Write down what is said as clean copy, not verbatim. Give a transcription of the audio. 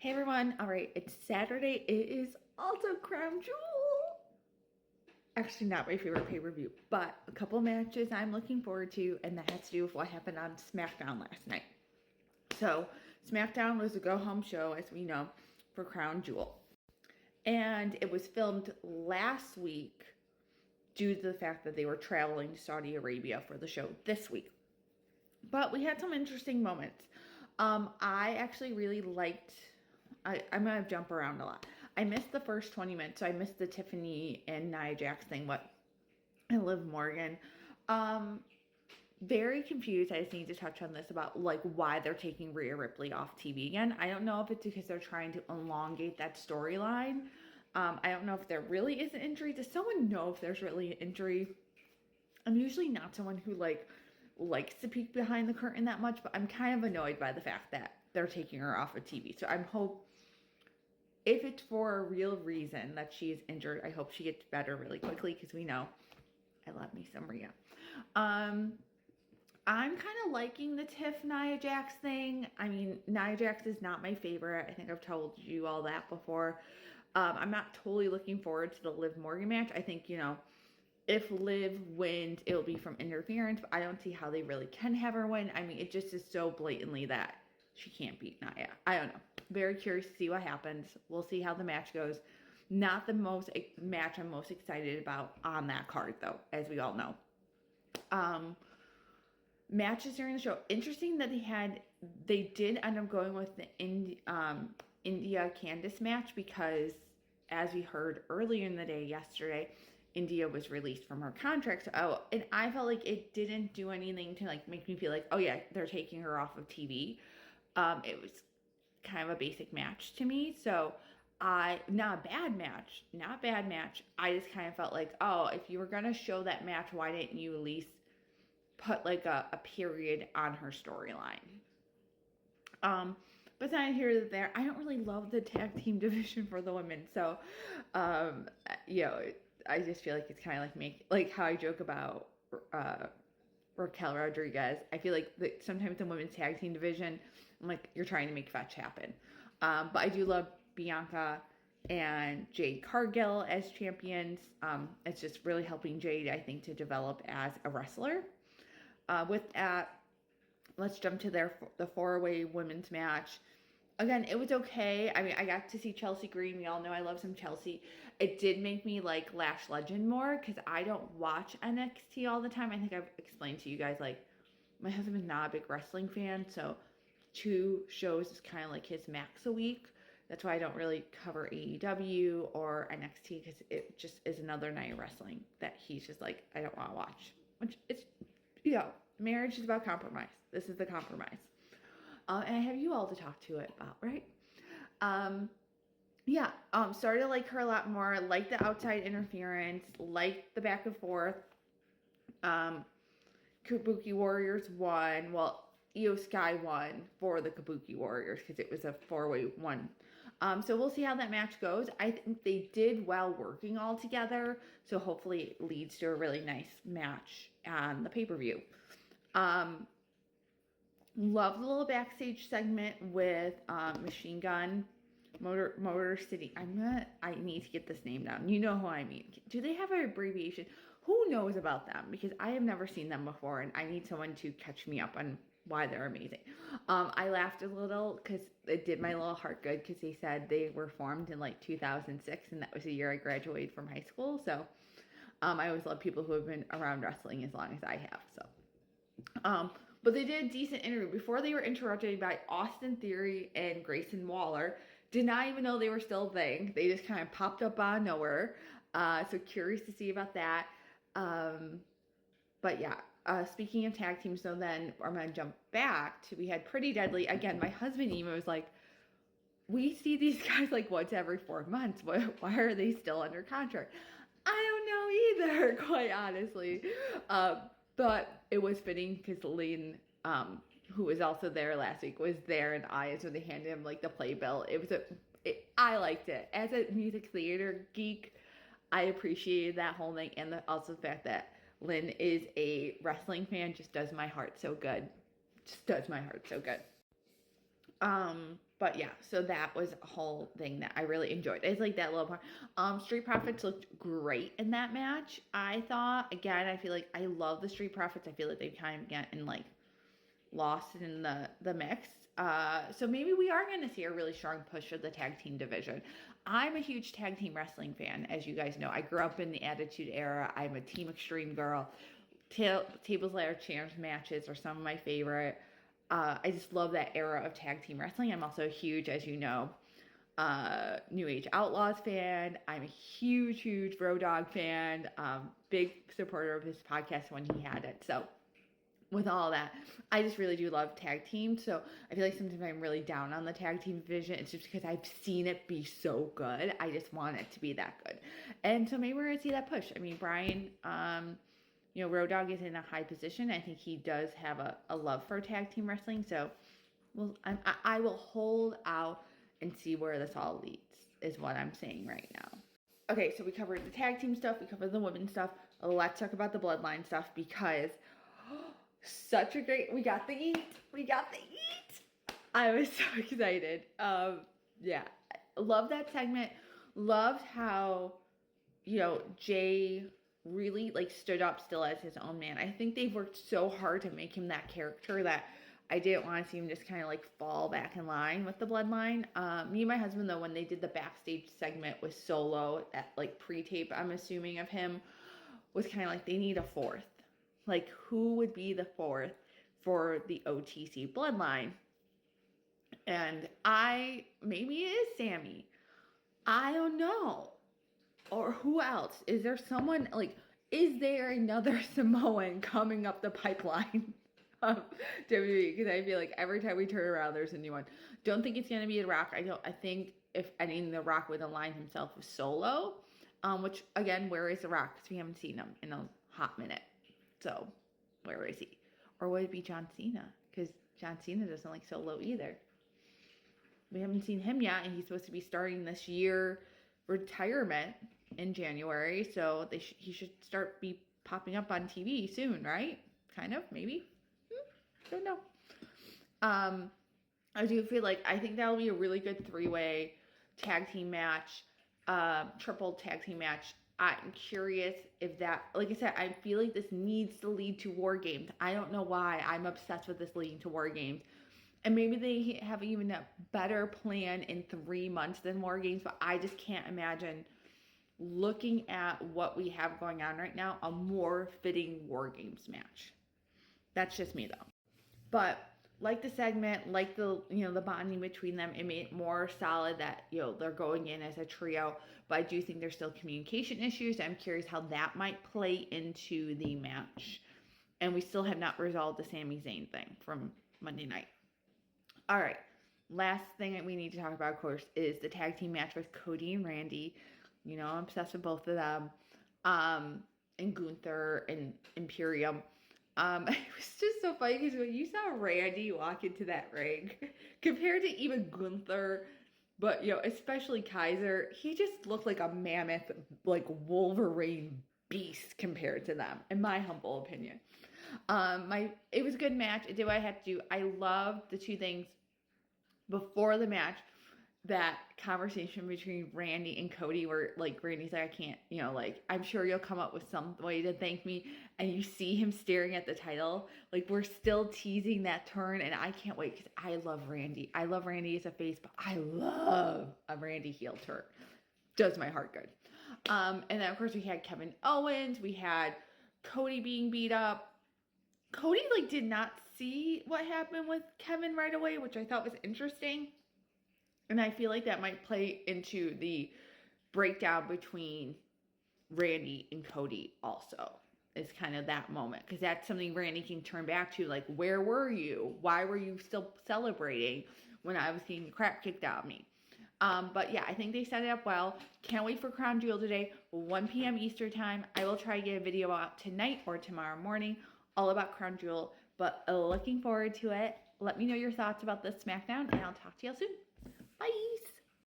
Hey everyone, all right, it's Saturday. It is also Crown Jewel. Actually, not my favorite pay-per-view, but a couple matches I'm looking forward to, and that has to do with what happened on SmackDown last night. So, SmackDown was a go-home show, as we know, for Crown Jewel. And it was filmed last week due to the fact that they were traveling to Saudi Arabia for the show this week. But we had some interesting moments. I actually really liked. I'm gonna jump around a lot. I missed the first 20 minutes, so I missed the Tiffany and Nia Jax thing, and Liv Morgan. Very confused. I just need to touch on this about like why they're taking Rhea Ripley off TV again. I don't know if it's because they're trying to elongate that storyline. I don't know if there really is an injury. Does someone know if there's really an injury? I'm usually not someone who likes to peek behind the curtain that much, but I'm kind of annoyed by the fact that they're taking her off of TV. So if it's for a real reason that she is injured, I hope she gets better really quickly because we know I love me some Rhea. I'm kind of liking the Tiff Nia Jax thing. I mean, Nia Jax is not my favorite. I think I've told you all that before. I'm not totally looking forward to the Liv Morgan match. I think, if Liv wins, it'll be from interference, but I don't see how they really can have her win. I mean, it just is so blatantly that she can't beat Nia. I don't know. Very curious to see what happens. We'll see how the match goes. Not the match I'm most excited about on that card, though, as we all know. Matches during the show. Interesting that they did end up going with the India Candice match because, as we heard earlier in the day yesterday, India was released from her contract. And I felt like it didn't do anything to like make me feel like, oh yeah, they're taking her off of TV. It was kind of a basic match to me. So not a bad match. I just kind of felt like, oh, if you were going to show that match, why didn't you at least put like a period on her storyline? But then here and there, I don't really love the tag team division for the women. So, I just feel like it's kind of like how I joke about Raquel Rodriguez. I feel like sometimes the women's tag team division, I'm like, you're trying to make fetch happen. But I do love Bianca and Jade Cargill as champions. It's just really helping Jade, I think, to develop as a wrestler. With that, let's jump to the 4-way women's match. Again, it was okay. I mean, I got to see Chelsea Green. We all know I love some Chelsea. It did make me like Lash Legend more because I don't watch NXT all the time. I think I've explained to you guys, like, my husband is not a big wrestling fan, so 2 shows is kind of like his max a week. That's why I don't really cover AEW or NXT because it just is another night of wrestling that he's just like, I don't want to watch. Which it's, marriage is about compromise. This is the compromise. And I have you all to talk to it about, right? Started to like her a lot more, like the outside interference, like the back and forth. Kabuki Warriors won. Well, Io Sky won for the Kabuki Warriors because it was a 4-way one. So we'll see how that match goes. I think they did well working all together. So hopefully it leads to a really nice match on the pay-per-view. Love the little backstage segment with Machine Gun, Motor City. I need to get this name down. You know who I mean. Do they have an abbreviation? Who knows about them? Because I have never seen them before, and I need someone to catch me up on why they're amazing. I laughed a little because it did my little heart good because they said they were formed in like 2006, and that was the year I graduated from high school. So I always love people who have been around wrestling as long as I have. So. But they did a decent interview before they were interrupted by Austin Theory and Grayson Waller. Did not even know they were still a thing. They just kind of popped up out of nowhere. So curious to see about that. But yeah, speaking of tag teams, so then I'm going to jump back to, we had Pretty Deadly. Again, my husband Emo was like, we see these guys like once every 4 months. Why are they still under contract? I don't know either, quite honestly. But it was fitting because Lynn, who was also there last week, was there in the audience when they handed him like the playbill. I liked it. As a music theater geek, I appreciated that whole thing, and also the fact that Lynn is a wrestling fan just does my heart so good. But But yeah, so that was a whole thing that I really enjoyed. It's like that little part. Street Profits looked great in that match. I thought, again, I feel like I love the Street Profits. I feel like they've kind of gotten like lost in the mix. So maybe we are going to see a really strong push of the tag team division. I'm a huge tag team wrestling fan, as you guys know. I grew up in the Attitude Era. I'm a Team Extreme girl. Tables, Ladder Champs matches are some of my favorite. I just love that era of tag team wrestling. I'm also a huge, as you know, New Age Outlaws fan. I'm a huge Road Dogg fan. Big supporter of his podcast when he had it. So with all that, I just really do love tag team. So I feel like sometimes I'm really down on the tag team division. It's just because I've seen it be so good. I just want it to be that good. And so maybe we're going to see that push. I mean, Brian, Road Dogg is in a high position. I think he does have a love for tag team wrestling. So I will hold out and see where this all leads, is what I'm saying right now. Okay, so we covered the tag team stuff. We covered the women's stuff. Let's talk about the bloodline stuff because we got the heat. I was so excited. Yeah, love that segment. Loved how, Jay really like stood up still as his own man. I think they've worked so hard to make him that character that I didn't want to see him just kind of like fall back in line with the bloodline. Me and my husband, though, when they did the backstage segment with Solo, that like pre-tape, I'm assuming, of him, was kind of like they need a fourth. Like, who would be the fourth for the OTC bloodline? And maybe it is Sammy. I don't know. Or who else? Is there someone, like, is there another Samoan coming up the pipeline of WWE? Because I feel like every time we turn around, there's a new one. Don't think it's going to be The Rock. I think if anything, The Rock would align himself with Solo. Which, again, where is The Rock? Because we haven't seen him in a hot minute. So, where is he? Or would it be John Cena? Because John Cena doesn't like Solo either. We haven't seen him yet, and he's supposed to be starting this year retirement in January, so he should start be popping up on TV soon, right? Kind of, maybe. Don't know. I do feel like I think that'll be a really good three-way tag team match, triple tag team match. I'm curious if that, like I said, I feel like this needs to lead to War Games. I don't know why I'm obsessed with this leading to War Games. And maybe they have even a better plan in 3 months than War Games, but I just can't imagine, looking at what we have going on right now, a more fitting War Games match. That's just me, though. But like the segment, like the bonding between them, it made it more solid that they're going in as a trio. But I do think there's still communication issues. I'm curious how that might play into the match. And we still have not resolved the Sami Zayn thing from Monday night. All right, last thing that we need to talk about, of course, is the tag team match with Cody and Randy. I'm obsessed with both of them. And Gunther and Imperium. It was just so funny because when you saw Randy walk into that ring, compared to even Gunther, but especially Kaiser, he just looked like a mammoth, like Wolverine beast compared to them, in my humble opinion. It was a good match. It did what I had to do. I loved the two things before the match. That conversation between Randy and Cody, where like Randy's like, I can't, I'm sure you'll come up with some way to thank me, and you see him staring at the title. Like, we're still teasing that turn, and I can't wait because I love Randy. I love Randy as a face, but I love a Randy heel turn. Does my heart good. And then of course we had Kevin Owens. We had Cody being beat up. Cody did not see what happened with Kevin right away, which I thought was interesting. And I feel like that might play into the breakdown between Randy and Cody also. Is kind of that moment. Because that's something Randy can turn back to. Like, where were you? Why were you still celebrating when I was getting the crap kicked out of me? But yeah, I think they set it up well. Can't wait for Crown Jewel today. 1 p.m. Eastern time. I will try to get a video out tonight or tomorrow morning. All about Crown Jewel. But looking forward to it. Let me know your thoughts about this SmackDown. And I'll talk to you all soon. Bye.